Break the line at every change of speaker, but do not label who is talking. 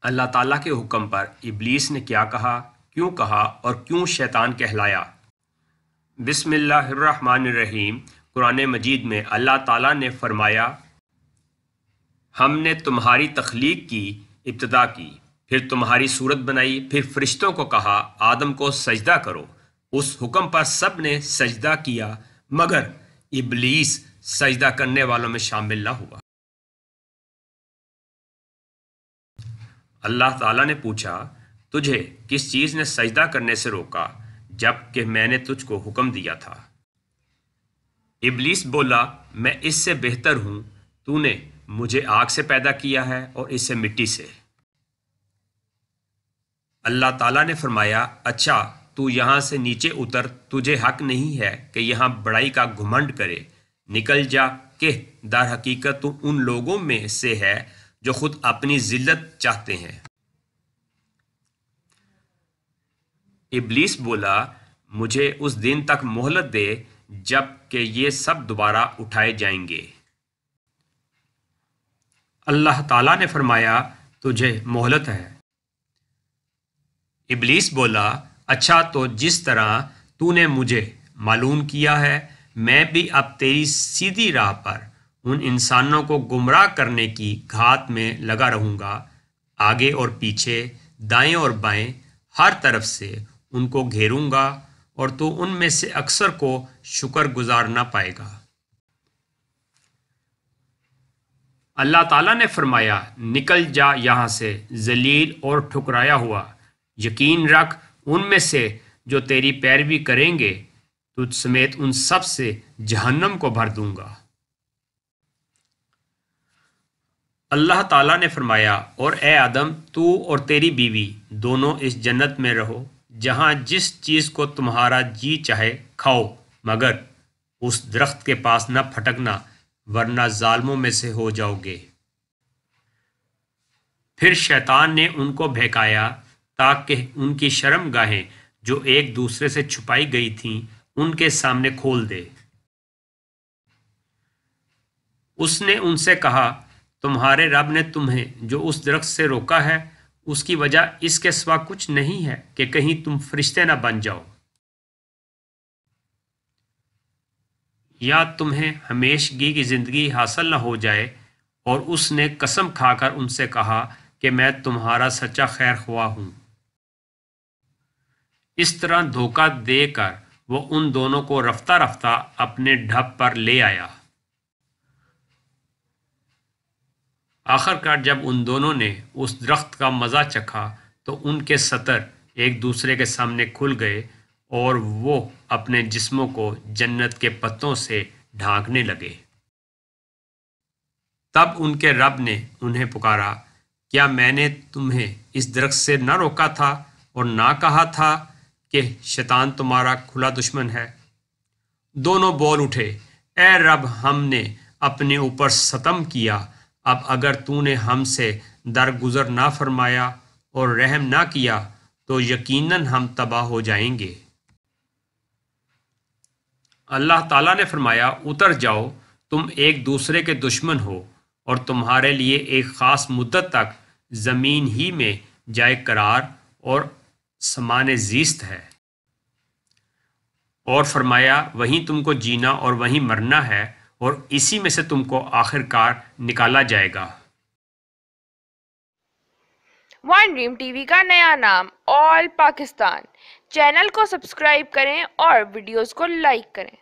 اللہ تعالیٰ کے حکم پر ابلیس نے کیا کہا، کیوں کہا اور کیوں شیطان کہلایا؟ بسم اللہ الرحمن الرحیم۔ قرآن مجید میں اللہ تعالیٰ نے فرمایا، ہم نے تمہاری تخلیق کی ابتدا کی، پھر تمہاری صورت بنائی، پھر فرشتوں کو کہا آدم کو سجدہ کرو۔ اس حکم پر سب نے سجدہ کیا مگر ابلیس سجدہ کرنے والوں میں شامل نہ ہوا۔ اللہ تعالیٰ نے پوچھا، تجھے کس چیز نے سجدہ کرنے سے روکا جب کہ میں نے تجھ کو حکم دیا تھا؟ ابلیس بولا، میں اس سے بہتر ہوں، تو نے مجھے آگ سے پیدا کیا ہے اور اس سے مٹی سے۔ اللہ تعالیٰ نے فرمایا، اچھا تو یہاں سے نیچے اتر، تجھے حق نہیں ہے کہ یہاں بڑائی کا گھمنڈ کرے، نکل جا کہ در حقیقت تو ان لوگوں میں سے ہے جو خود اپنی ذلت چاہتے ہیں۔ ابلیس بولا، مجھے اس دن تک مہلت دے جب کہ یہ سب دوبارہ اٹھائے جائیں گے۔ اللہ تعالیٰ نے فرمایا، تجھے مہلت ہے۔ ابلیس بولا، اچھا تو جس طرح تو نے مجھے معلوم کیا ہے، میں بھی اب تیری سیدھی راہ پر ان انسانوں کو گمراہ کرنے کی گھات میں لگا رہوں گا، آگے اور پیچھے، دائیں اور بائیں، ہر طرف سے ان کو گھیروں گا، اور تو ان میں سے اکثر کو شکر گزار نہ پائے گا۔ اللہ تعالیٰ نے فرمایا، نکل جا یہاں سے ذلیل اور ٹھکرایا ہوا، یقین رکھ ان میں سے جو تیری پیروی کریں گے تجھ سمیت ان سب سے جہنم کو بھر دوں گا۔ اللہ تعالیٰ نے فرمایا، اور اے آدم، تو اور تیری بیوی دونوں اس جنت میں رہو جہاں جس چیز کو تمہارا جی چاہے کھاؤ، مگر اس درخت کے پاس نہ پھٹکنا ورنہ ظالموں میں سے ہو جاؤ گے۔ پھر شیطان نے ان کو بہکایا تاکہ ان کی شرم گاہیں جو ایک دوسرے سے چھپائی گئی تھیں ان کے سامنے کھول دے۔ اس نے ان سے کہا، تمہارے رب نے تمہیں جو اس درخت سے روکا ہے اس کی وجہ اس کے سوا کچھ نہیں ہے کہ کہیں تم فرشتے نہ بن جاؤ، یا تمہیں ہمیشگی کی زندگی حاصل نہ ہو جائے۔ اور اس نے قسم کھا کر ان سے کہا کہ میں تمہارا سچا خیر خواہ ہوں۔ اس طرح دھوکہ دے کر وہ ان دونوں کو رفتہ رفتہ اپنے ڈھب پر لے آیا۔ آخر کار جب ان دونوں نے اس درخت کا مزہ چکھا تو ان کے ستر ایک دوسرے کے سامنے کھل گئے اور وہ اپنے جسموں کو جنت کے پتوں سے ڈھانکنے لگے۔ تب ان کے رب نے انہیں پکارا، کیا میں نے تمہیں اس درخت سے نہ روکا تھا اور نہ کہا تھا کہ شیطان تمہارا کھلا دشمن ہے؟ دونوں بول اٹھے، اے رب، ہم نے اپنے اوپر ستم کیا، اب اگر تو نے ہم سے درگزر نہ فرمایا اور رحم نہ کیا تو یقیناً ہم تباہ ہو جائیں گے۔ اللہ تعالیٰ نے فرمایا، اتر جاؤ، تم ایک دوسرے کے دشمن ہو اور تمہارے لیے ایک خاص مدت تک زمین ہی میں جائے قرار اور سامان زیست ہے۔ اور فرمایا، وہیں تم کو جینا اور وہیں مرنا ہے اور اسی میں سے تم کو آخر کار نکالا جائے گا۔
ون ڈریم ٹی وی کا نیا نام آل پاکستان چینل کو سبسکرائب کریں اور ویڈیوز کو لائک کریں۔